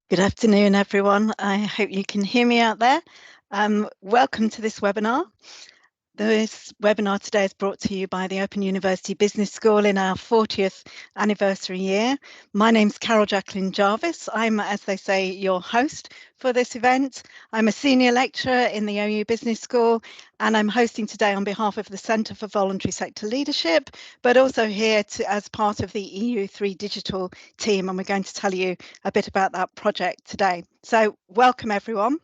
Good afternoon, everyone. I hope you can hear me out there. Welcome to this webinar. This webinar today is brought to you by the Open University Business School in our 40th anniversary year. My name's Carol Jacqueline Jarvis. I'm, as they say, your host for this event. I'm a senior lecturer in the OU Business School, and I'm hosting today on behalf of the Centre for Voluntary Sector Leadership, but also here as part of the EU3 Digital team, and we're going to tell you a bit about that project today. So welcome, everyone.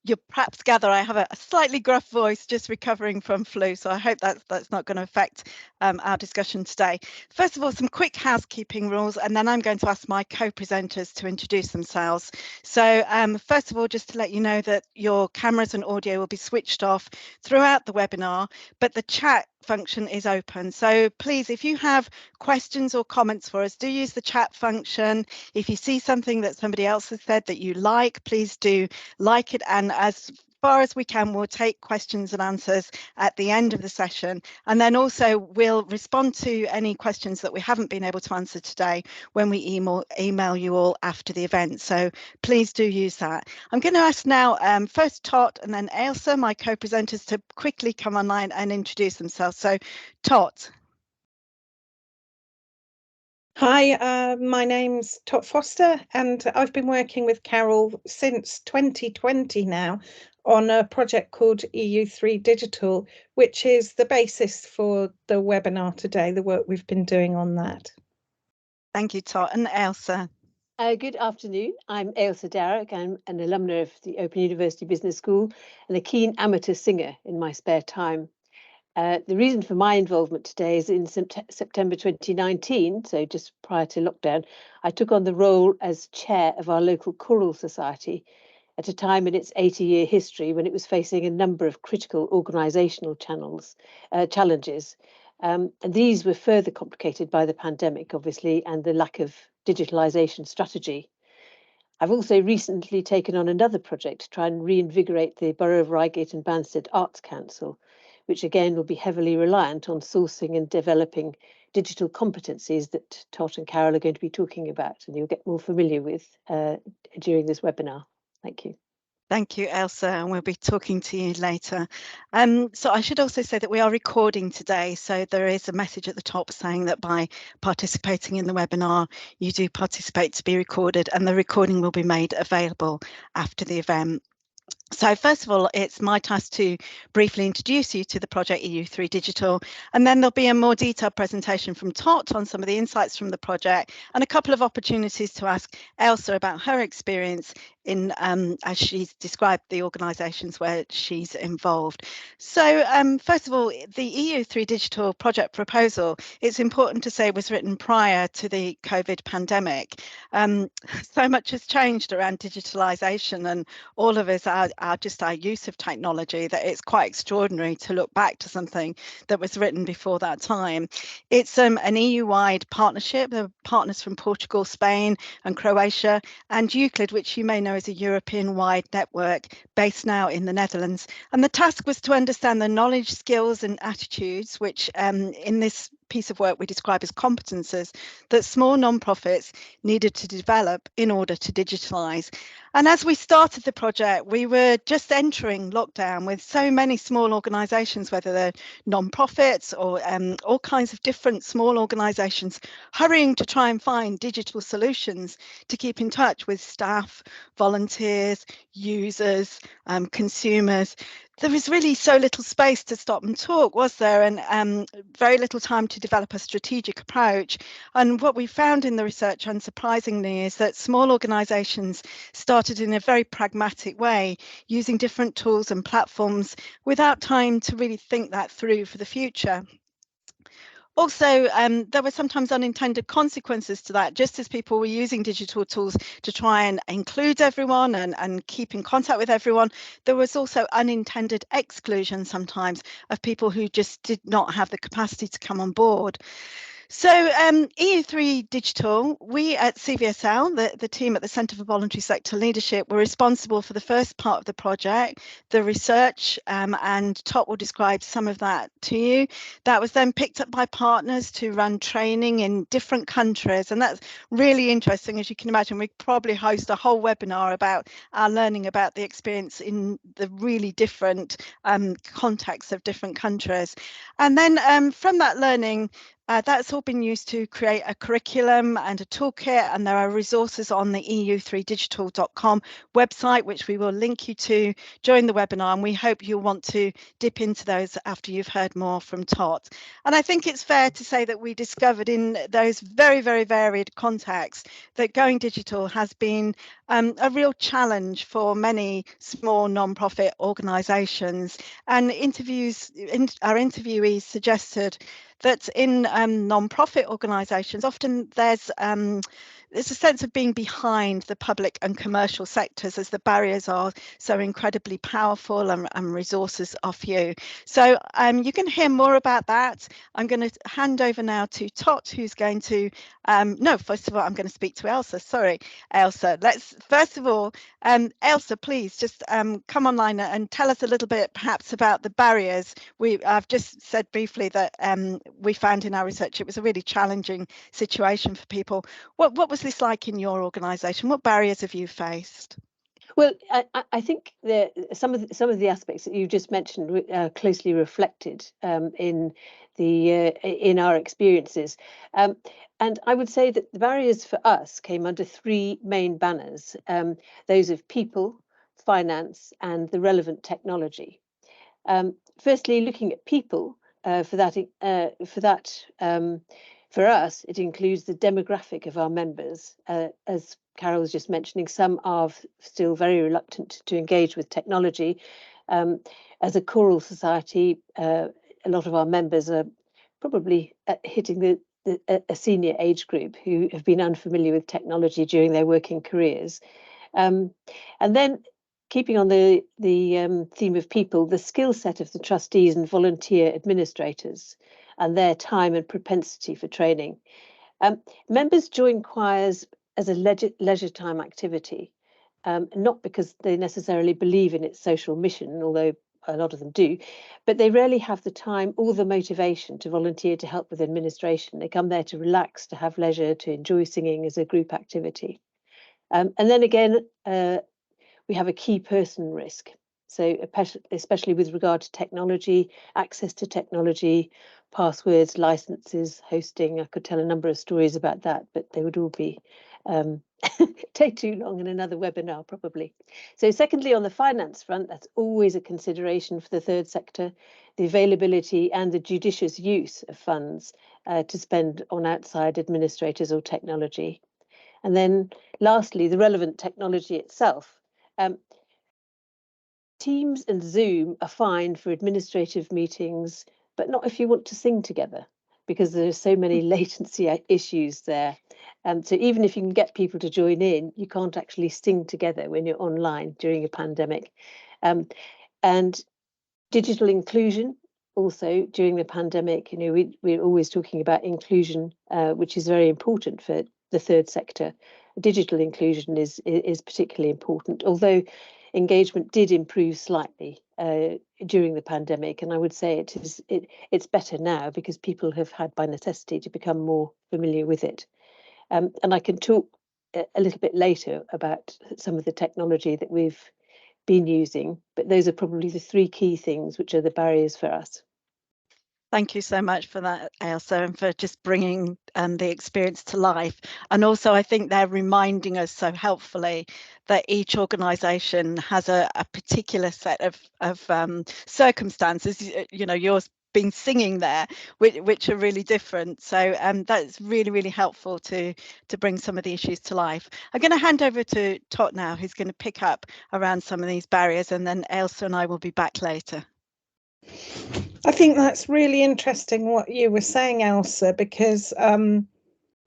You'll perhaps gather I have a slightly gruff voice, just recovering from flu, so I hope that's not going to affect our discussion today. First of all, some quick housekeeping rules, and then I'm going to ask my co-presenters to introduce themselves. So first of all, just to let you know that your cameras and audio will be switched off throughout the webinar, but the chat function is open. So please, if you have questions or comments for us, do use the chat function. If you see something that somebody else has said that you like, please do like it, and as far as we can, we'll take questions and answers at the end of the session, and then also we'll respond to any questions that we haven't been able to answer today when we email you all after the event. So please do use that. I'm going to ask now first Tot and then Ailsa, my co-presenters, to quickly come online and introduce themselves. So Tot. Hi, my name's Tot Foster, and I've been working with Carol since 2020 now on a project called EU3 Digital, which is the basis for the webinar today, the work we've been doing on that. Thank you, Tot. And Ailsa. Good afternoon. I'm Ailsa Darroch. I'm an alumna of the Open University Business School and a keen amateur singer in my spare time. The reason for my involvement today is in September 2019, so just prior to lockdown, I took on the role as chair of our local choral society at a time in its 80-year history when it was facing a number of critical organisational challenges. And these were further complicated by the pandemic, obviously, and the lack of digitalisation strategy. I've also recently taken on another project to try and reinvigorate the Borough of Reigate and Banstead Arts Council, which again will be heavily reliant on sourcing and developing digital competencies that Tot and Carol are going to be talking about, and you'll get more familiar with during this webinar. Thank you. Thank you, Ailsa, and we'll be talking to you later. So I should also say that we are recording today, so there is a message at the top saying that by participating in the webinar, you do participate to be recorded, and the recording will be made available after the event. So first of all, it's my task to briefly introduce you to the project EU3 Digital, and then there'll be a more detailed presentation from Tot on some of the insights from the project and a couple of opportunities to ask Ailsa about her experience in as she's described the organisations where she's involved. So first of all, the EU3 Digital project proposal, it's important to say, was written prior to the COVID pandemic. So much has changed around digitalisation, and all of us are just our use of technology, that it's quite extraordinary to look back to something that was written before that time. It's an EU-wide partnership. There are partners from Portugal, Spain and Croatia, and Euclid, which you may know is a European-wide network based now in the Netherlands. And the task was to understand the knowledge, skills and attitudes, which in this piece of work we describe as competences, that small non-profits needed to develop in order to digitalise. And as we started the project, we were just entering lockdown with so many small organisations, whether they're non-profits or all kinds of different small organisations, hurrying to try and find digital solutions to keep in touch with staff, volunteers, users, consumers. There was really so little space to stop and talk, was there? And very little time to develop a strategic approach. And what we found in the research, unsurprisingly, is that small organisations started in a very pragmatic way, using different tools and platforms without time to really think that through for the future. Also, there were sometimes unintended consequences to that. Just as people were using digital tools to try and include everyone and keep in contact with everyone, there was also unintended exclusion sometimes of people who just did not have the capacity to come on board. So EU3 Digital, we at CVSL, the team at the Centre for Voluntary Sector Leadership, were responsible for the first part of the project, the research, and Tot will describe some of that to you. That was then picked up by partners to run training in different countries, and that's really interesting. As you can imagine, we probably host a whole webinar about our learning about the experience in the really different contexts of different countries. And then from that learning, that's all been used to create a curriculum and a toolkit, and there are resources on the eu3digital.com website, which we will link you to during the webinar, and we hope you'll want to dip into those after you've heard more from Tot. And I think it's fair to say that we discovered in those very, very varied contexts that going digital has been a real challenge for many small non-profit organisations. And our interviewees suggested that in non-profit organisations, often there's a sense of being behind the public and commercial sectors as the barriers are so incredibly powerful and resources are few. So you can hear more about that. I'm going to hand over now to Tot, who's going to, no, first of all, I'm going to speak to Elsa. Sorry, Elsa. Let's, first of all, Elsa, please just come online and tell us a little bit perhaps about the barriers. I've just said briefly that we found in our research it was a really challenging situation for people. What was this like in your organisation? What barriers have you faced? Well, I think some of the aspects that you just mentioned are closely reflected in our experiences, and I would say that the barriers for us came under three main banners: those of people, finance, and the relevant technology. Firstly, looking at people, for us, it includes the demographic of our members. As Carol was just mentioning, some are still very reluctant to engage with technology. As a choral society, a lot of our members are probably hitting a senior age group who have been unfamiliar with technology during their working careers. And then, keeping on the theme of people, the skill set of the trustees and volunteer administrators and their time and propensity for training. Members join choirs as a leisure time activity, not because they necessarily believe in its social mission, although a lot of them do, but they rarely have the time or the motivation to volunteer to help with administration. They come there to relax, to have leisure, to enjoy singing as a group activity. And then again, we have a key person risk. So especially with regard to technology, access to technology, passwords, licenses, hosting. I could tell a number of stories about that, but they would all be take too long in another webinar probably. So secondly, on the finance front, that's always a consideration for the third sector, the availability and the judicious use of funds to spend on outside administrators or technology. And then lastly, the relevant technology itself. Teams and Zoom are fine for administrative meetings, but not if you want to sing together, because there are so many latency issues there. So even if you can get people to join in, you can't actually sing together when you're online during a pandemic. And digital inclusion, also during the pandemic, we're always talking about inclusion, which is very important for the third sector. Digital inclusion is particularly important, although engagement did improve slightly during the pandemic, and I would say it's better now because people have had by necessity to become more familiar with it. And I can talk a little bit later about some of the technology that we've been using, but those are probably the three key things which are the barriers for us. Thank you so much for that, Elsa, and for just bringing the experience to life. And also, I think they're reminding us so helpfully that each organisation has a particular set of circumstances. Yours been singing there, which are really different. So that's really, really helpful to bring some of the issues to life. I'm going to hand over to Tot now, who's going to pick up around some of these barriers, and then Elsa and I will be back later. I think that's really interesting what you were saying, Elsa, because there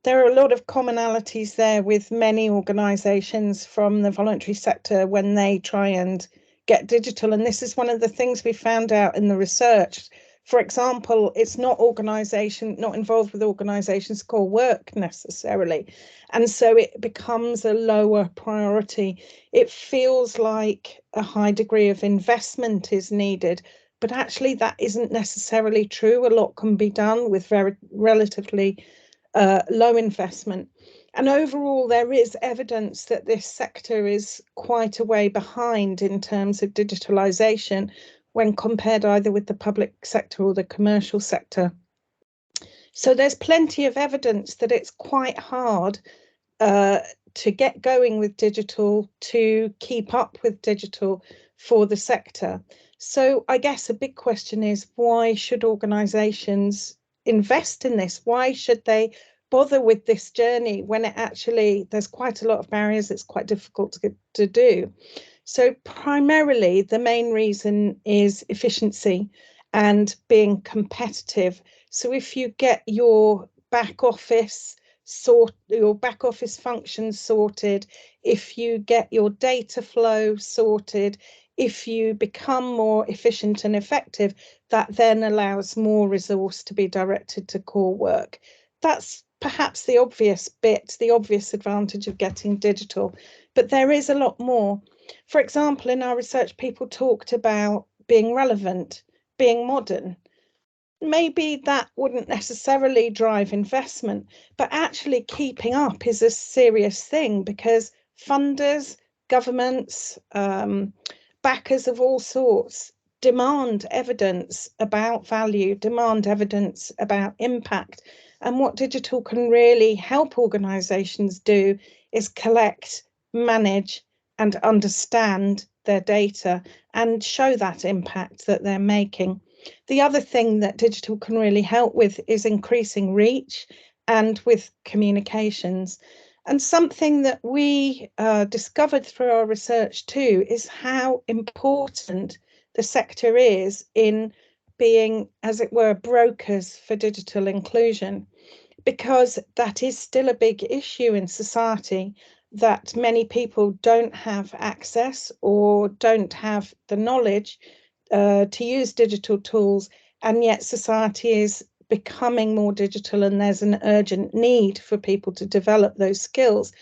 are a lot of commonalities there with many organisations from the voluntary sector when they try and get digital. And this is one of the things we found out in the research. For example, it's not involved with organisations' core work necessarily. And so it becomes a lower priority. It feels like a high degree of investment is needed, but actually that isn't necessarily true. A lot can be done with very relatively low investment. And overall, there is evidence that this sector is quite a way behind in terms of digitalisation when compared either with the public sector or the commercial sector. So there's plenty of evidence that it's quite hard to get going with digital, to keep up with digital for the sector. So I guess a big question is, why should organisations invest in this? Why should they bother with this journey when there's quite a lot of barriers, it's quite difficult to do? So primarily the main reason is efficiency and being competitive. So if you get your back office functions sorted, if you get your data flow sorted, if you become more efficient and effective, that then allows more resource to be directed to core work. That's perhaps the obvious bit, the obvious advantage of getting digital, but there is a lot more. For example, in our research, people talked about being relevant, being modern. Maybe that wouldn't necessarily drive investment, but actually keeping up is a serious thing because funders, governments, backers of all sorts demand evidence about value, demand evidence about impact. And what digital can really help organisations do is collect, manage, and understand their data and show that impact that they're making. The other thing that digital can really help with is increasing reach and with communications. And something that we discovered through our research too is how important the sector is in being, as it were, brokers for digital inclusion, because that is still a big issue in society, that many people don't have access or don't have the knowledge to use digital tools, and yet society is becoming more digital and there's an urgent need for people to develop those skills.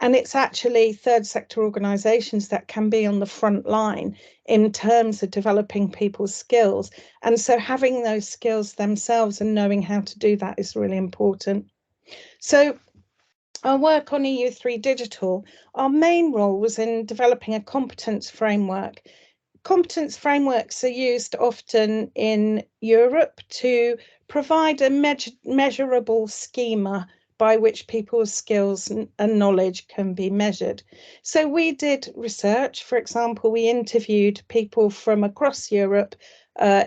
And it's actually third sector organisations that can be on the front line in terms of developing people's skills. And so having those skills themselves and knowing how to do that is really important. So our work on EU3 Digital, our main role was in developing a competence framework. Competence frameworks are used often in Europe to provide a measurable schema by which people's skills and knowledge can be measured. So we did research. For example, we interviewed people from across Europe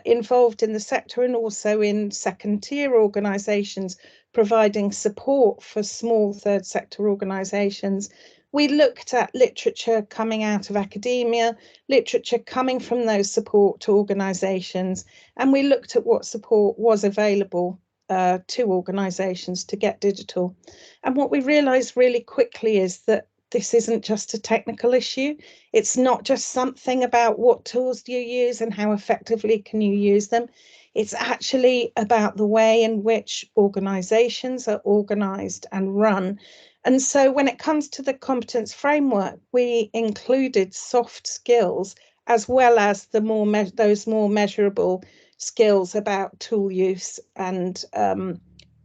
involved in the sector and also in second-tier organisations providing support for small third sector organisations. We looked at literature coming out of academia, literature coming from those support organisations, and we looked at what support was available to organisations to get digital. And what we realised really quickly is that this isn't just a technical issue. It's not just something about what tools do you use and how effectively can you use them. It's actually about the way in which organisations are organised and run. And so when it comes to the competence framework, we included soft skills as well as those more measurable skills about tool use and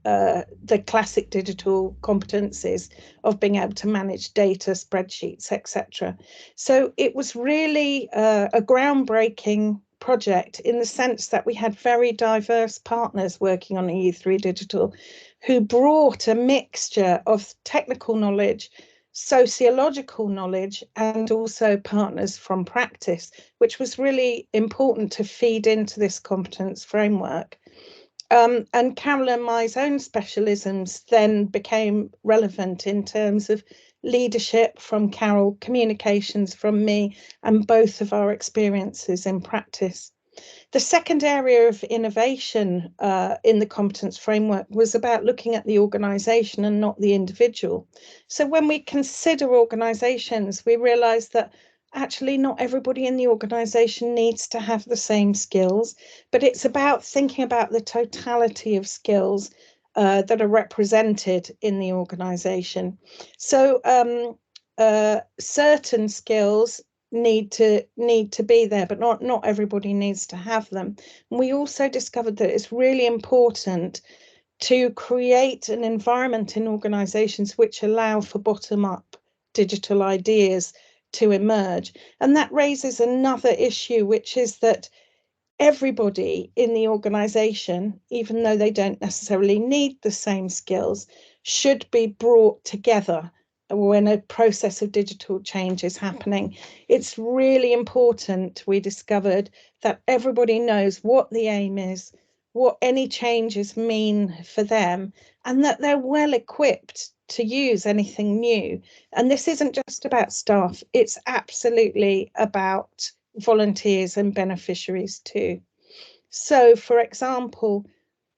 the classic digital competencies of being able to manage data, spreadsheets, etc. So it was really a groundbreaking project in the sense that we had very diverse partners working on EU3 Digital who brought a mixture of technical knowledge, sociological knowledge, and also partners from practice, which was really important to feed into this competence framework. And Carol and my own specialisms then became relevant in terms of leadership from Carol, communications from me, and both of our experiences in practice. The second area of innovation in the competence framework was about looking at the organisation and not the individual. So when we consider organisations, we realise that actually not everybody in the organisation needs to have the same skills, but it's about thinking about the totality of skills that are represented in the organisation. So certain skills need to be there, but not everybody needs to have them. And we also discovered that it's really important to create an environment in organisations which allow for bottom-up digital ideas to emerge. And that raises another issue, which is that everybody in the organisation, even though they don't necessarily need the same skills, should be brought together when a process of digital change is happening. It's really important, we discovered, that everybody knows what the aim is, what any changes mean for them, and that they're well equipped to use anything new. And this isn't just about staff, it's absolutely about volunteers and beneficiaries too. So, for example,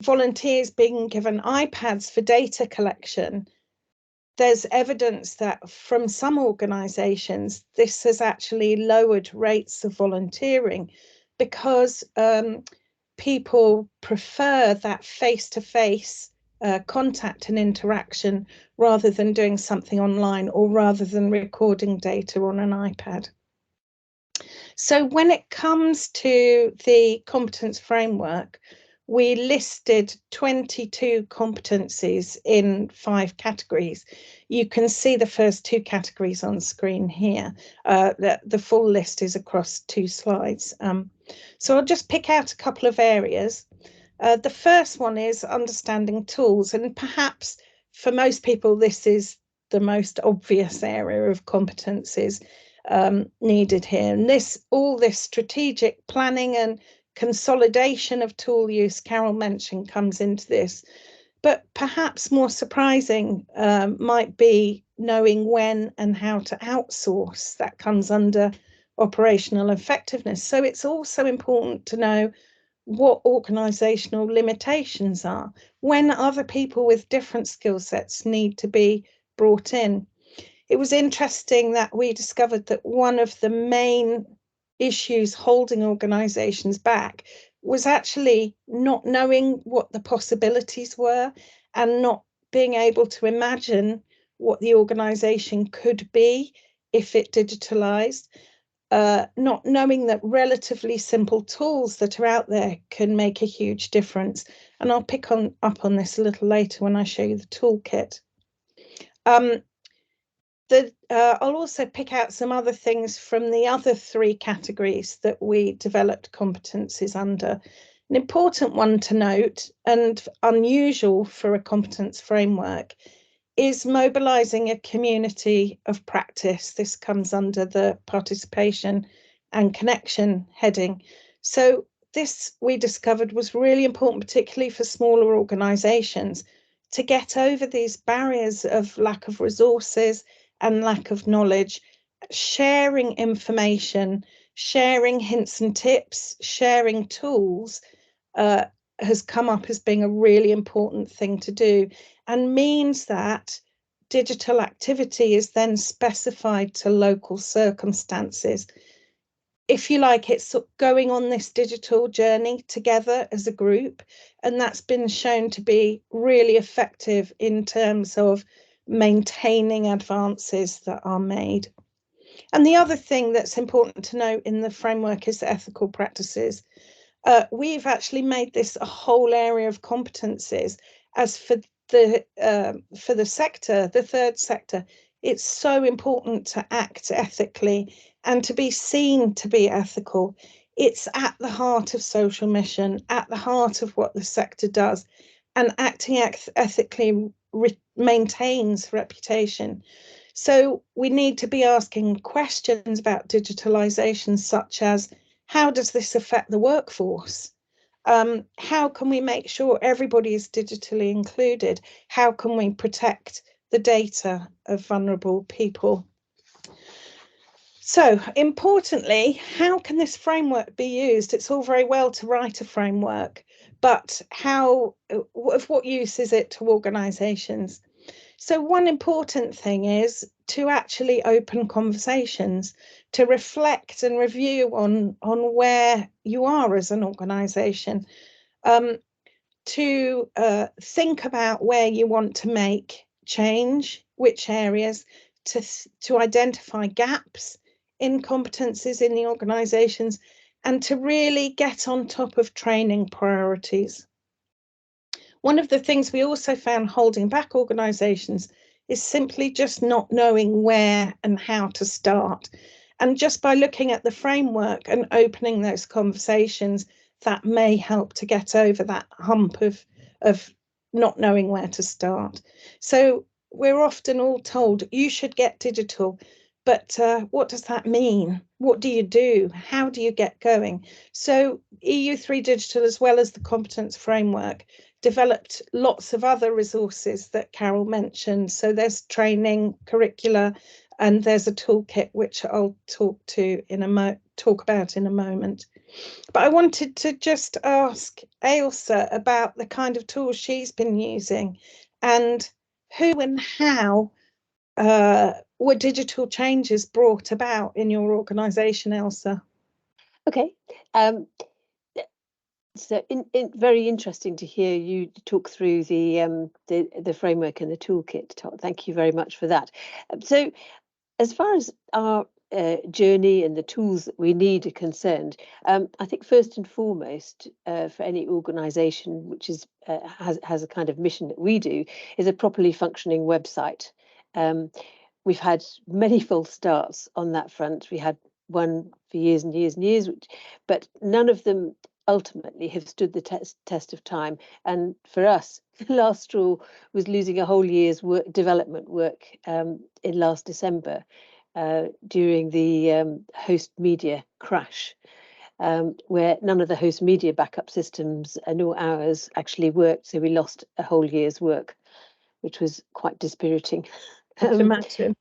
volunteers being given iPads for data collection, there's evidence that from some organisations, this has actually lowered rates of volunteering because people prefer that face-to-face contact and interaction rather than doing something online or rather than recording data on an iPad. So when it comes to the competence framework, we listed 22 competencies in 5 categories. You can see the first 2 categories on screen here. The full list is across 2 slides. So I'll just pick out a couple of areas. The first one is understanding tools, and perhaps for most people this is the most obvious area of competencies needed here. And all this strategic planning and consolidation of tool use Carol mentioned comes into this. But perhaps more surprising might be knowing when and how to outsource. That comes under operational effectiveness. So it's also important to know what organisational limitations are, when other people with different skill sets need to be brought in. It was interesting that we discovered that one of the main issues holding organisations back was actually not knowing what the possibilities were and not being able to imagine what the organisation could be if it digitalised. Not knowing that relatively simple tools that are out there can make a huge difference. And I'll pick up on this a little later when I show you the toolkit. I'll also pick out some other things from the other 3 categories that we developed competencies under. An important one to note, and unusual for a competence framework, is mobilising a community of practice. This comes under the participation and connection heading. So this, we discovered, was really important, particularly for smaller organisations, to get over these barriers of lack of resources and lack of knowledge, sharing information, sharing hints and tips, sharing tools has come up as being a really important thing to do, and means that digital activity is then specified to local circumstances. If you like, it's going on this digital journey together as a group, and that's been shown to be really effective in terms of maintaining advances that are made. And the other thing that's important to note in the framework is the ethical practices. We've actually made this a whole area of competencies. As for the sector, the third sector, it's so important to act ethically and to be seen to be ethical. It's at the heart of social mission, at the heart of what the sector does, and acting ethically maintains reputation. So we need to be asking questions about digitalisation, such as, how does this affect the workforce? How can we make sure everybody is digitally included? How can we protect the data of vulnerable people? So importantly, how can this framework be used? It's all very well to write a framework, but of what use is it to organisations? So one important thing is to actually open conversations, to reflect and review on where you are as an organisation, to think about where you want to make change, which areas, to identify gaps in competences in the organisations, and to really get on top of training priorities. One of the things we also found holding back organisations is simply just not knowing where and how to start. And just by looking at the framework and opening those conversations, that may help to get over that hump of not knowing where to start. So we're often all told you should get digital, but what does that mean? What do you do? How do you get going? So EU3 Digital, as well as the competence framework, developed lots of other resources that Carol mentioned. So there's training, curricula, and there's a toolkit which I'll talk about in a moment. But I wanted to just ask Ailsa about the kind of tools she's been using and who and how were digital changes brought about in your organisation, Ailsa? Okay. So very interesting to hear you talk through the framework and the toolkit. Thank you very much for that. So as far as our journey and the tools that we need are concerned, I think first and foremost for any organisation which is has a kind of mission that we do is a properly functioning website. We've had many false starts on that front. We had one for years and years and years, but none of them ultimately have stood the test of time. And for us, the last straw was losing a whole year's development work in last December during the host media crash, where none of the host media backup systems nor ours actually worked. So we lost a whole year's work, which was quite dispiriting. I can imagine.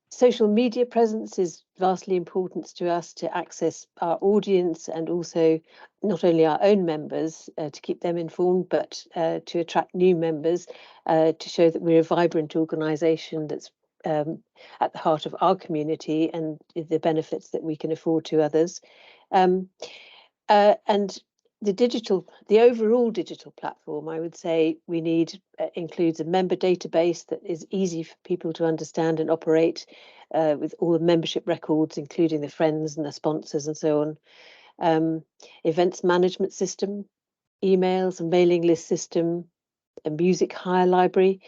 Social media presence is vastly important to us to access our audience and also not only our own members to keep them informed, but to attract new members, to show that we're a vibrant organisation that's at the heart of our community and the benefits that we can afford to others. And the overall digital platform, I would say we need includes a member database that is easy for people to understand and operate with all the membership records, including the friends and the sponsors and so on. Events management system, emails and mailing list system, a music hire library,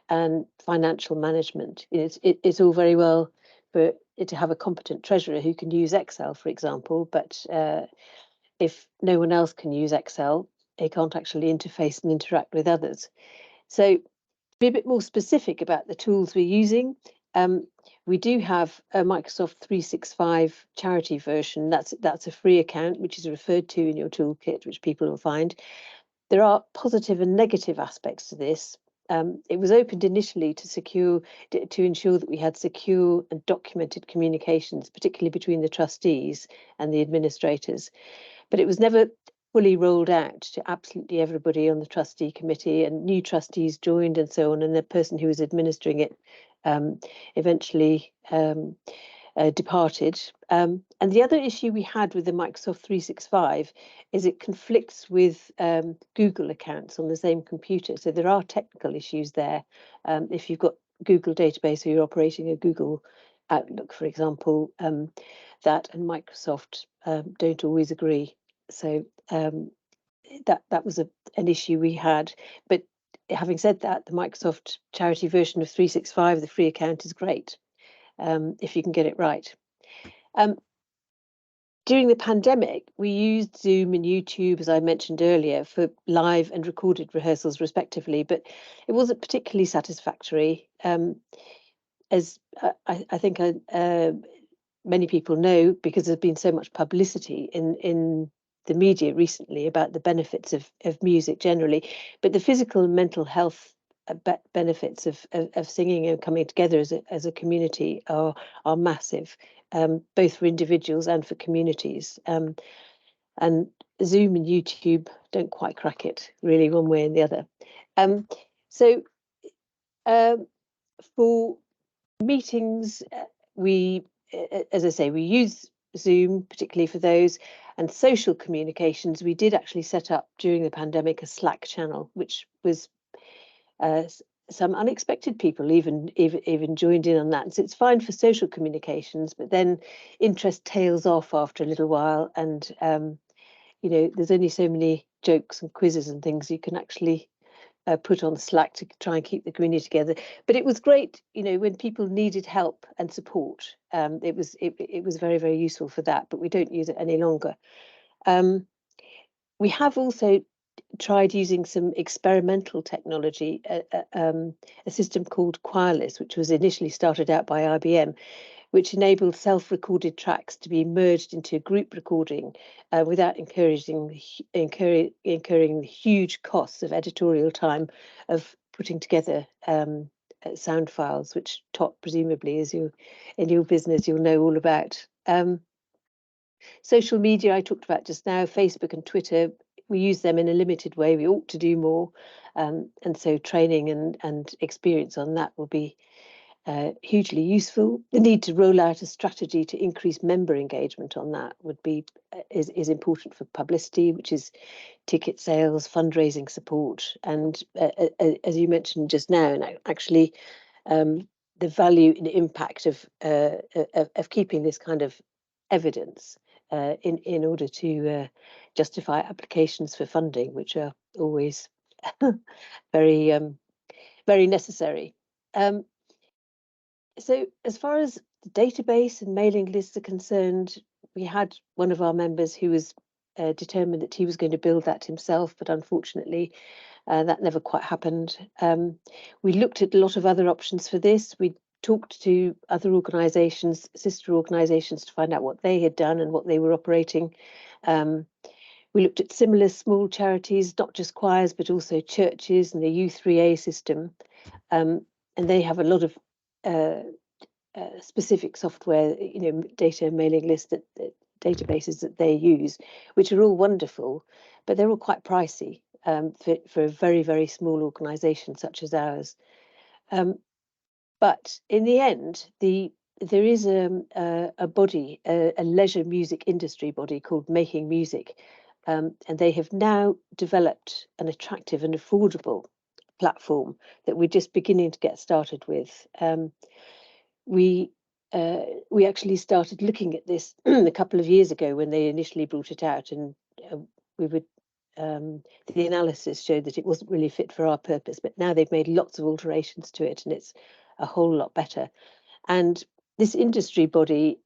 and financial management. It's all very well for it to have a competent treasurer who can use Excel, for example, but if no one else can use Excel, they can't actually interface and interact with others. So to be a bit more specific about the tools we're using, we do have a Microsoft 365 charity version. That's a free account, which is referred to in your toolkit, which people will find. There are positive and negative aspects to this. It was opened initially to ensure that we had secure and documented communications, particularly between the trustees and the administrators. But it was never fully rolled out to absolutely everybody on the trustee committee, and new trustees joined and so on, and the person who was administering it eventually departed. And the other issue we had with the Microsoft 365 is it conflicts with Google accounts on the same computer. So there are technical issues there. If you've got Google database or you're operating a Google Outlook, for example, that and Microsoft don't always agree. So that was an issue we had. But having said that, the Microsoft charity version of 365, the free account, is great if you can get it right. During the pandemic, we used Zoom and YouTube, as I mentioned earlier, for live and recorded rehearsals, respectively, but it wasn't particularly satisfactory. As I think many people know, because there's been so much publicity in the media recently about the benefits of music generally, but the physical and mental health benefits of singing and coming together as a community are massive, both for individuals and for communities. And Zoom and YouTube don't quite crack it really one way and the other. So For meetings, we, as I say, we use Zoom, particularly for those, and social communications. We did actually set up during the pandemic a Slack channel, which was some unexpected people even joined in on that. So it's fine for social communications, but then interest tails off after a little while, and there's only so many jokes and quizzes and things you can actually put on Slack to try and keep the community together. But it was great, when people needed help and support. It was very, very useful for that, but we don't use it any longer. We have also tried using some experimental technology, a system called Quireless, which was initially started out by IBM, which enabled self-recorded tracks to be merged into a group recording without incurring the huge costs of editorial time of putting together sound files, which Tot, presumably, as you in your business, you'll know all about. Social media I talked about just now, Facebook and Twitter, we use them in a limited way. We ought to do more. And so training and experience on that will be hugely useful. The need to roll out a strategy to increase member engagement on that is important for publicity, which is ticket sales, fundraising support, and as you mentioned just now, actually the value and impact of keeping this kind of evidence in order to justify applications for funding, which are always very very necessary. So as far as the database and mailing lists are concerned, we had one of our members who was determined that he was going to build that himself, but unfortunately that never quite happened. We looked at a lot of other options for this. We talked to other organisations, sister organisations, to find out what they had done and what they were operating. We looked at similar small charities, not just choirs, but also churches and the U3A system. And they have a lot of specific software, data mailing list databases that they use, which are all wonderful, but they're all quite pricey for a very, very small organisation such as ours. But in the end, there is a body, a leisure music industry body called Making Music, and they have now developed an attractive and affordable platform that we're just beginning to get started with. We actually started looking at this a couple of years ago when they initially brought it out, and the analysis showed that it wasn't really fit for our purpose, but now they've made lots of alterations to it and it's a whole lot better. And this industry body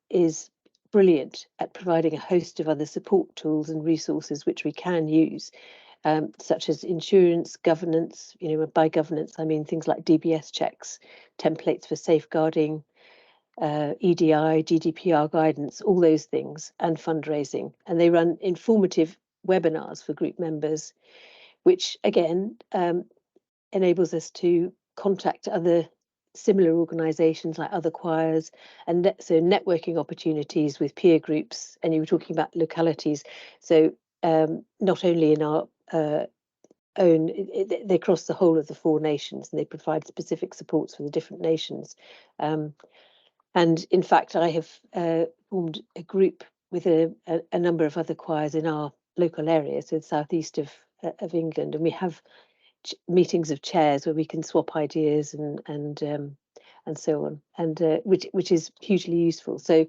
is brilliant at providing a host of other support tools and resources which we can use, such as insurance, governance. By governance, I mean things like DBS checks, templates for safeguarding, EDI, GDPR guidance, all those things, and fundraising. And they run informative webinars for group members, which again enables us to contact other similar organisations like other choirs, and so networking opportunities with peer groups. And you were talking about localities, so not only in our own, they cross the whole of the 4 nations, and they provide specific supports for the different nations. And in fact, I have formed a group with a number of other choirs in our local area, so the southeast of England, and we have meetings of chairs where we can swap ideas and so on, and which is hugely useful. So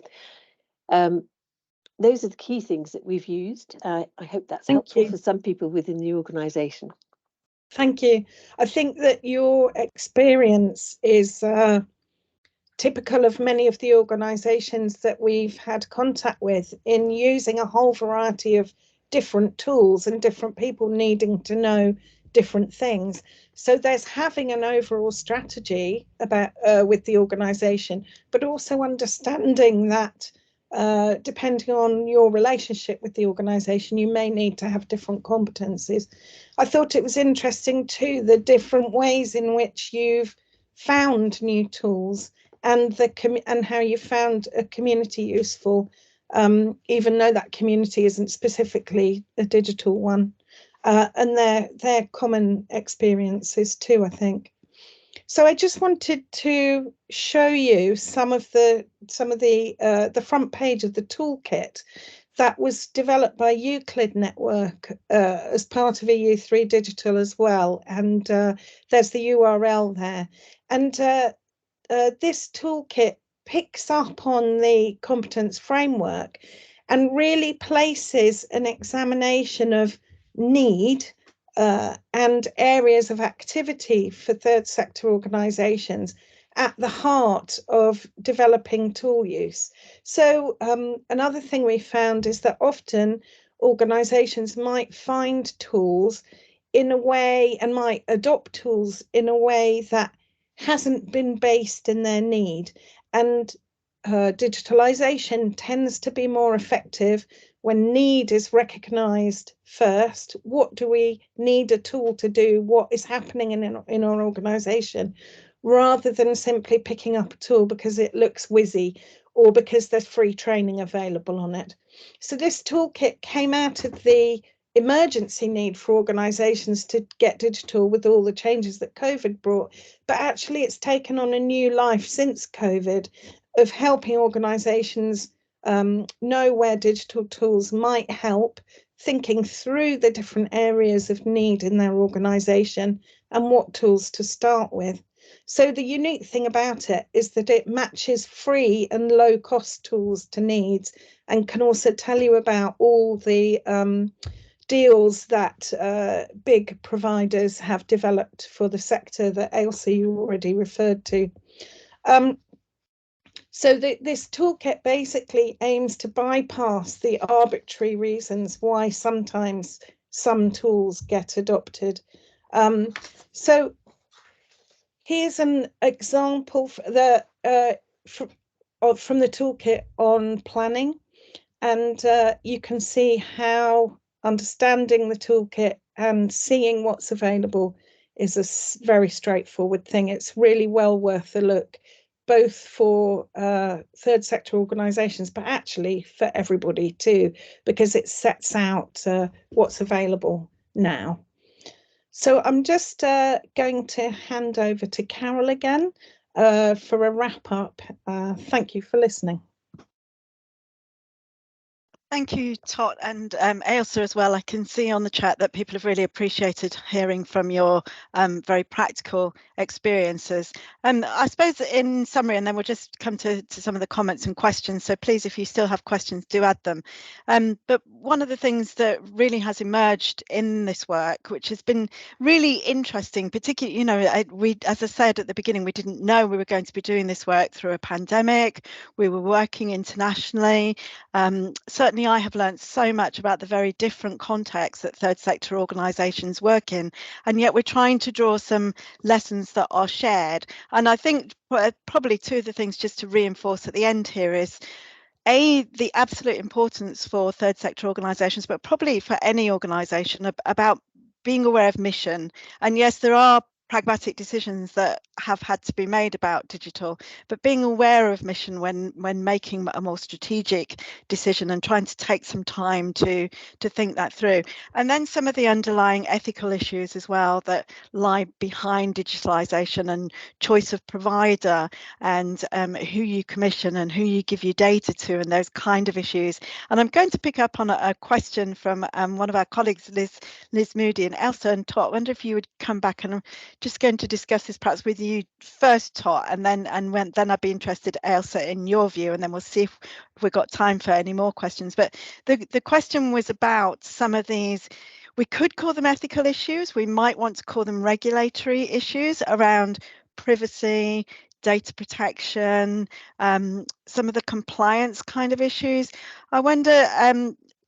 those are the key things that we've used. I hope that's helpful for some people within the organisation. Thank you. I think that your experience is typical of many of the organisations that we've had contact with in using a whole variety of different tools and different people needing to know different things. So there's having an overall strategy about with the organisation, but also understanding that depending on your relationship with the organisation, you may need to have different competencies. I thought it was interesting too, the different ways in which you've found new tools and how you found a community useful, even though that community isn't specifically a digital one, and their common experiences too, I think. So I just wanted to show you some of the front page of the toolkit that was developed by Euclid Network as part of EU3 Digital as well. And there's the URL there. And this toolkit picks up on the competence framework and really places an examination of need and areas of activity for third sector organisations at the heart of developing tool use. So another thing we found is that often organisations might find tools in a way and might adopt tools in a way that hasn't been based in their need. And digitalisation tends to be more effective when need is recognised first. What do we need a tool to do? What is happening in our organisation? Rather than simply picking up a tool because it looks whizzy or because there's free training available on it. So this toolkit came out of the emergency need for organisations to get digital with all the changes that COVID brought, but actually it's taken on a new life since COVID of helping organisations know where digital tools might help, thinking through the different areas of need in their organisation and what tools to start with. So the unique thing about it is that it matches free and low cost tools to needs and can also tell you about all the deals that big providers have developed for the sector that Ailsa you already referred to. So this toolkit basically aims to bypass the arbitrary reasons why sometimes some tools get adopted. So here's an example from the toolkit on planning, and you can see how understanding the toolkit and seeing what's available is a very straightforward thing. It's really well worth a look, both for third sector organisations, but actually for everybody too, because it sets out what's available now. So I'm just going to hand over to Carol again for a wrap up. Thank you for listening. Thank you, Tot, and Ailsa as well. I can see on the chat that people have really appreciated hearing from your very practical experiences. I suppose in summary, and then we'll just come to some of the comments and questions. So please, if you still have questions, do add them. But one of the things that really has emerged in this work, which has been really interesting, particularly, you know, as I said at the beginning, we didn't know we were going to be doing this work through a pandemic. We were working internationally. Certainly I have learned so much about the very different contexts that third sector organisations work in, and yet we're trying to draw some lessons that are shared. And I think probably two of the things just to reinforce at the end here is the absolute importance for third sector organisations, but probably for any organisation, about being aware of mission. And yes, there are pragmatic decisions that have had to be made about digital, but being aware of mission when making a more strategic decision and trying to take some time to think that through. And then some of the underlying ethical issues as well that lie behind digitalisation and choice of provider and who you commission and who you give your data to and those kind of issues. And I'm going to pick up on a question from one of our colleagues, Liz Moody, and Ailsa and Tot. I wonder if you would come back, and I'm just going to discuss this perhaps with you first, Tot, and then I'd be interested, Ailsa, in your view, and then we'll see if we've got time for any more questions. But the question was about some of these, we could call them ethical issues, we might want to call them regulatory issues around privacy, data protection, some of the compliance kind of issues. I wonder,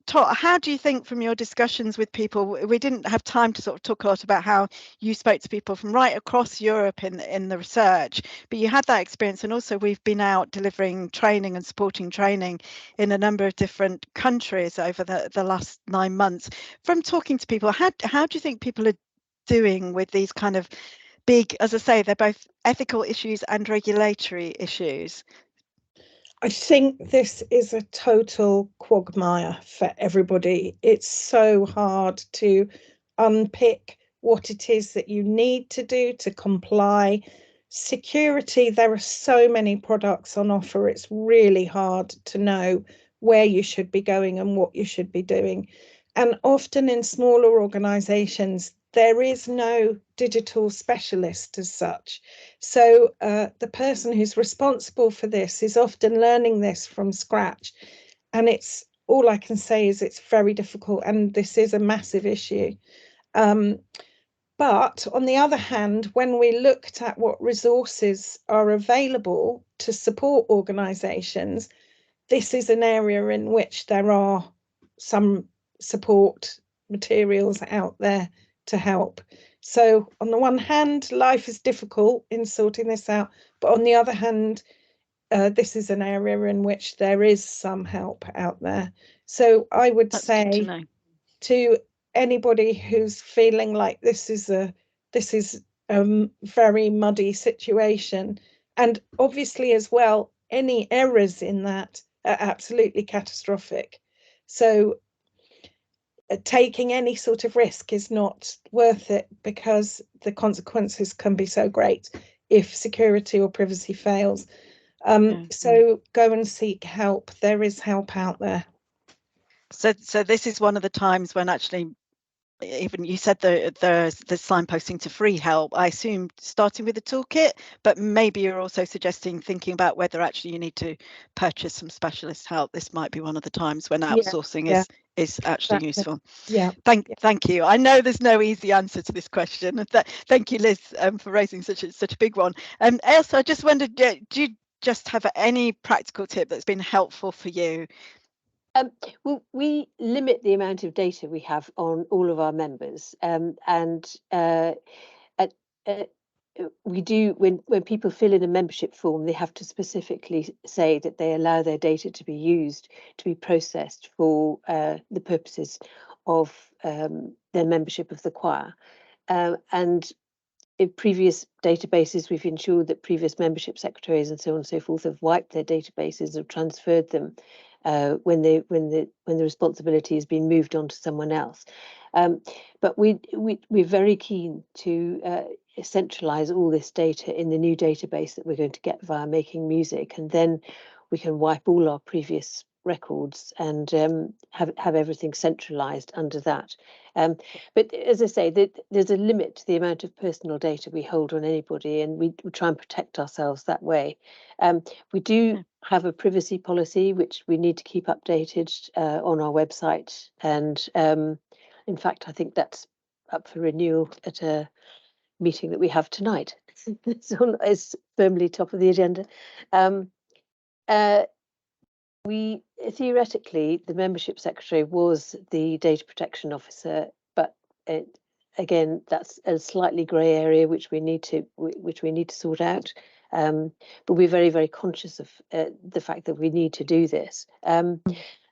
Tot, how do you think from your discussions with people, we didn't have time to sort of talk a lot about how you spoke to people from right across Europe in the research, but you had that experience, and also we've been out delivering training and supporting training in a number of different countries over the last 9 months. From talking to people, how do you think people are doing with these kind of big, as I say, they're both ethical issues and regulatory issues? I think this is a total quagmire for everybody. It's so hard to unpick what it is that you need to do to comply, Security, there are so many products on offer. It's really hard to know where you should be going and what you should be doing. And often in smaller organizations, there is no digital specialist as such. So the person who's responsible for this is often learning this from scratch. And it's all I can say is it's very difficult, and this is a massive issue. But on the other hand, when we looked at what resources are available to support organisations, this is an area in which there are some support materials out there to help. So on the one hand, life is difficult in sorting this out, but on the other hand, this is an area in which there is some help out there. So I would That's say good to know. to anybody who's feeling like this is a very muddy situation, and obviously as well, any errors in that are absolutely catastrophic. So taking any sort of risk is not worth it, because the consequences can be so great if security or privacy fails. So go and seek help. There is help out there. So this is one of the times when actually, even you said the signposting to free help, I assume starting with the toolkit, but maybe you're also suggesting thinking about whether actually you need to purchase some specialist help. This might be one of the times when outsourcing is actually exactly. useful. Yeah. Thank you. I know there's no easy answer to this question. Thank you, Liz, for raising such a big one. Ailsa, I just wondered, do you just have any practical tip that's been helpful for you? Well, we limit the amount of data we have on all of our members, and we do, when people fill in a membership form, they have to specifically say that they allow their data to be used, to be processed for the purposes of their membership of the choir. And in previous databases, we've ensured that previous membership secretaries and so on and so forth have wiped their databases or transferred them when the responsibility has been moved on to someone else. But we're very keen to centralize all this data in the new database that we're going to get via Making Music, and then we can wipe all our previous records and have everything centralized under that. But as I say, there's a limit to the amount of personal data we hold on anybody, and we try and protect ourselves that way. We do have a privacy policy which we need to keep updated on our website, and in fact, I think that's up for renewal at a meeting that we have tonight. It's firmly top of the agenda. We theoretically, the membership secretary was the data protection officer, but again, that's a slightly grey area which we need to sort out. But we're very, very conscious of the fact that we need to do this. And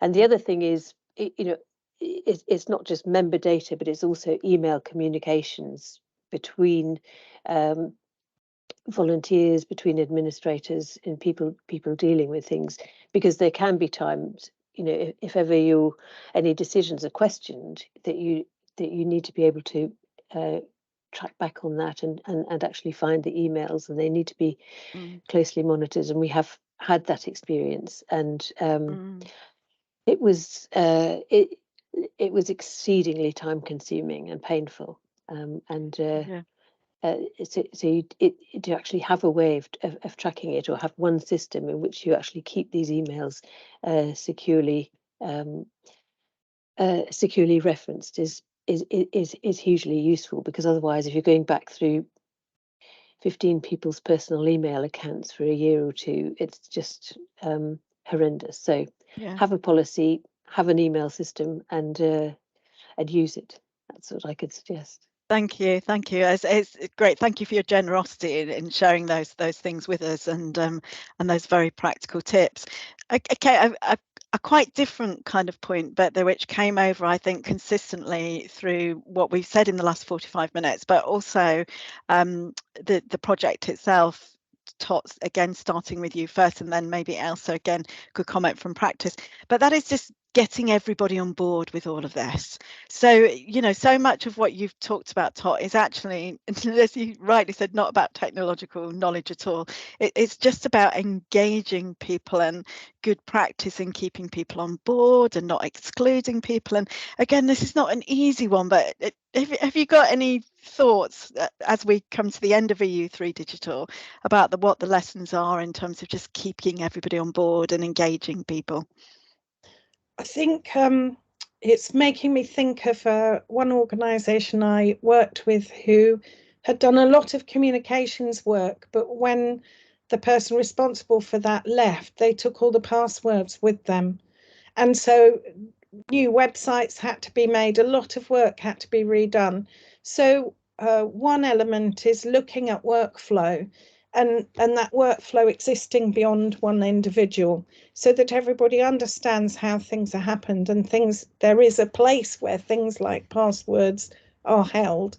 the other thing is, it's not just member data, but it's also email communications between volunteers, between administrators, and people dealing with things, because there can be times, if ever any decisions are questioned, that you need to be able to track back on that and actually find the emails, and they need to be closely monitored. And we have had that experience, and it was exceedingly time consuming and painful, so to actually have a way of tracking it, or have one system in which you actually keep these emails securely referenced is hugely useful, because otherwise, if you're going back through 15 people's personal email accounts for a year or two, it's just horrendous. So have a policy, have an email system, and use it. That's what I could suggest. Thank you. It's great. Thank you for your generosity in sharing those things with us, and those very practical tips. Okay, a quite different kind of point, but which came over, I think, consistently through what we've said in the last 45 minutes, but also the project itself Tot, again, starting with you first, and then maybe Elsa again could comment from practice. But that is just getting everybody on board with all of this. So, you know, so much of what you've talked about, Tot, is actually, as you rightly said, not about technological knowledge at all. It's just about engaging people and good practice in keeping people on board and not excluding people. And again, this is not an easy one, but have you got any thoughts as we come to the end of EU3 Digital about what the lessons are in terms of just keeping everybody on board and engaging people? I think it's making me think of one organisation I worked with who had done a lot of communications work, but when the person responsible for that left, they took all the passwords with them. And so new websites had to be made, a lot of work had to be redone. So one element is looking at workflow and that workflow existing beyond one individual so that everybody understands how things are happened and there is a place where things like passwords are held.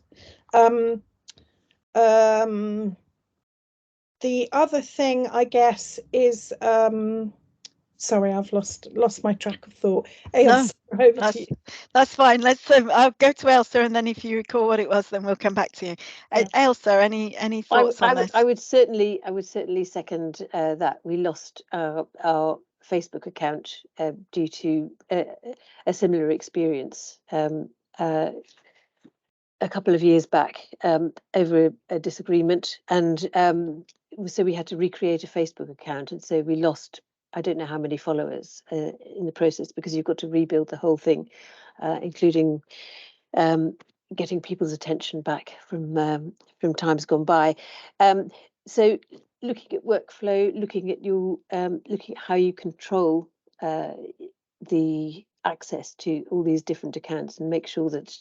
The other thing, I guess, is sorry, I've lost my track of thought. Elsa, no, over to you. That's fine. Let's I'll go to Elsa, and then if you recall what it was, then we'll come back to you. Yeah. Elsa, any thoughts on this? I would certainly second that. We lost our Facebook account due to a similar experience a couple of years back over a disagreement, and so we had to recreate a Facebook account, and so we lost, I don't know how many followers in the process, because you've got to rebuild the whole thing, including getting people's attention back from times gone by. So looking at workflow, looking at looking at how you control the access to all these different accounts, and make sure that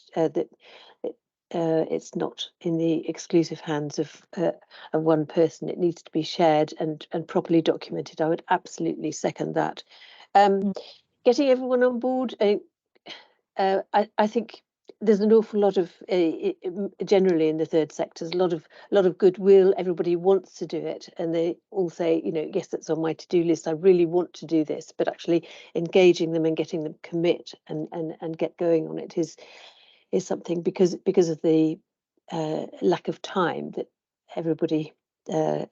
it's not in the exclusive hands of one person. It needs to be shared and properly documented. I would absolutely second that. Getting everyone on board, I think there's an awful lot of generally in the third sector, there's a lot of goodwill. Everybody wants to do it, and they all say, you know, yes, that's on my to-do list. I really want to do this, but actually engaging them and getting them commit and get going on it is something, because of the lack of time that everybody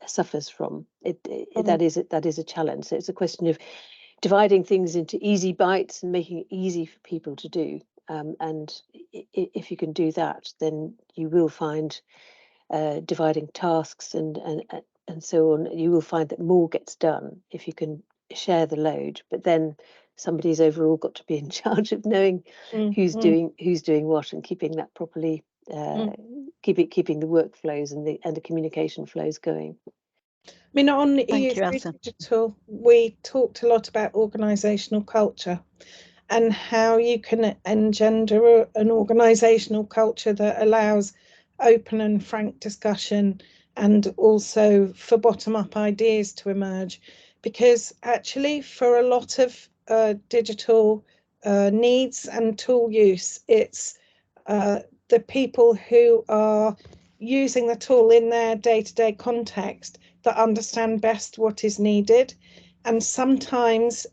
suffers from. That is a challenge. So it's a question of dividing things into easy bites and making it easy for people to do. And if you can do that, then you will find dividing tasks and so on. You will find that more gets done if you can share the load. But then somebody's overall got to be in charge of knowing who's doing what, and keeping that properly, keeping the workflows and the communication flows going. I mean, on EU3 Digital, we talked a lot about organisational culture and how you can engender an organisational culture that allows open and frank discussion, and also for bottom-up ideas to emerge. Because actually, for a lot of digital needs and tool use, it's the people who are using the tool in their day-to-day context that understand best what is needed. And sometimes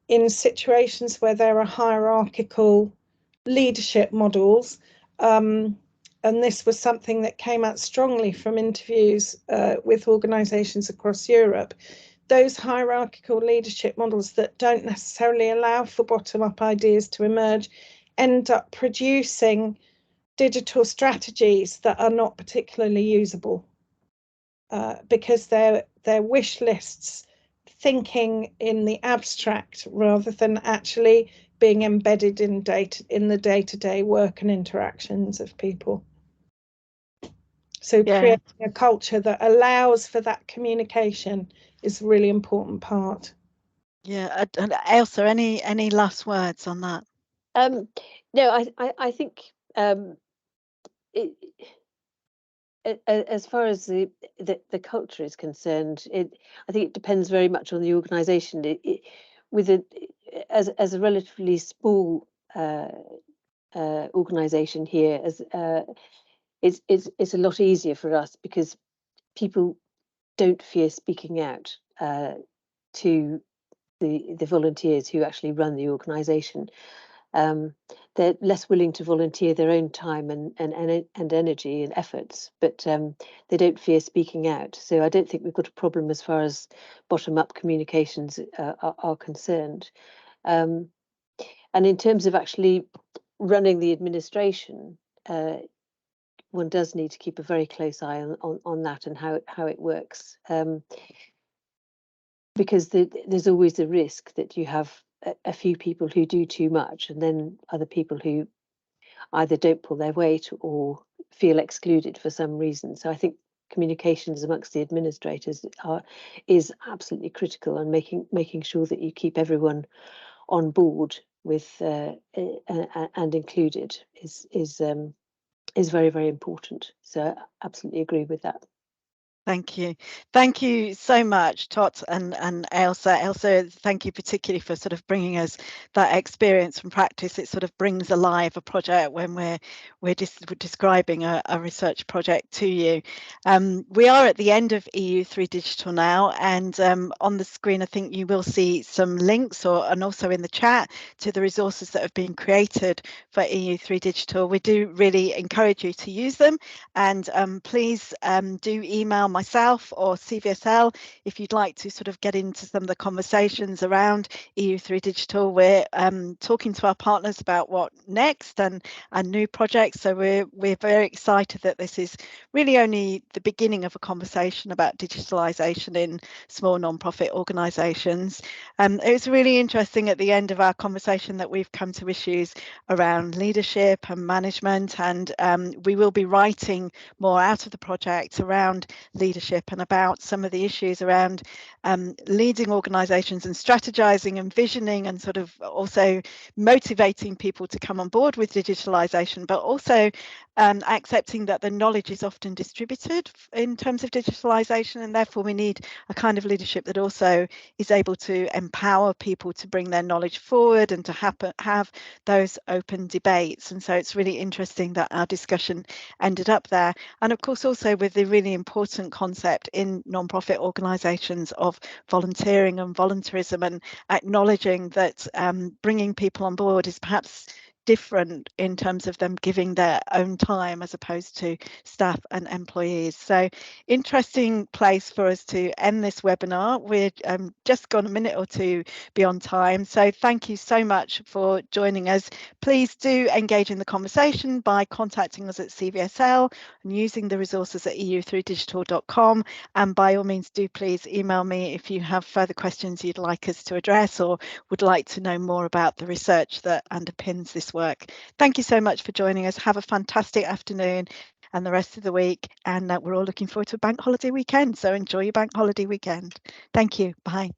in situations where there are hierarchical leadership models, and this was something that came out strongly from interviews with organisations across Europe, those hierarchical leadership models that don't necessarily allow for bottom-up ideas to emerge end up producing digital strategies that are not particularly usable because they're wish lists, thinking in the abstract rather than actually being embedded in the day-to-day work and interactions of people. So creating a culture that allows for that communication is a really important part. Yeah, and Elsa, any last words on that? No, I think as far as the culture is concerned, I think it depends very much on the organisation. As a relatively small organisation here, it's a lot easier for us because people don't fear speaking out to the volunteers who actually run the organisation. They're less willing to volunteer their own time and energy and efforts, but they don't fear speaking out. So I don't think we've got a problem as far as bottom-up communications are concerned. And in terms of actually running the administration, one does need to keep a very close eye on that and how it works, because there's always a risk that you have a few people who do too much, and then other people who either don't pull their weight or feel excluded for some reason. So I think communications amongst the administrators is absolutely critical, and making sure that you keep everyone on board with and included is very, very important. So I absolutely agree with that. Thank you so much, Tot and Ailsa. Ailsa, thank you particularly for sort of bringing us that experience from practice. It sort of brings alive a project when we're describing a research project to you. We are at the end of EU3 Digital now, and on the screen I think you will see some links, and also in the chat, to the resources that have been created for EU3 Digital. We do really encourage you to use them, and please do email myself or CVSL if you'd like to sort of get into some of the conversations around EU3 Digital. We're talking to our partners about what next and new projects, so we're very excited that this is really only the beginning of a conversation about digitalisation in small non-profit organisations. It was really interesting at the end of our conversation that we've come to issues around leadership and management, and we will be writing more out of the project around leadership and about some of the issues around leading organisations and strategizing and visioning, and sort of also motivating people to come on board with digitalisation, but also accepting that the knowledge is often distributed in terms of digitalisation, and therefore we need a kind of leadership that also is able to empower people to bring their knowledge forward and to have those open debates. And so it's really interesting that our discussion ended up there. And of course also with the really important concept in non-profit organisations of volunteering and voluntarism, and acknowledging that bringing people on board is perhaps different in terms of them giving their own time as opposed to staff and employees. So interesting place for us to end this webinar. We're just gone a minute or two beyond time, so thank you so much for joining us. Please do engage in the conversation by contacting us at CVSL and using the resources at eu3digital.com, and by all means do please email me if you have further questions you'd like us to address or would like to know more about the research that underpins this work. Thank you so much for joining us. Have a fantastic afternoon and the rest of the week, and we're all looking forward to a bank holiday weekend, so enjoy your bank holiday weekend. Thank you. Bye.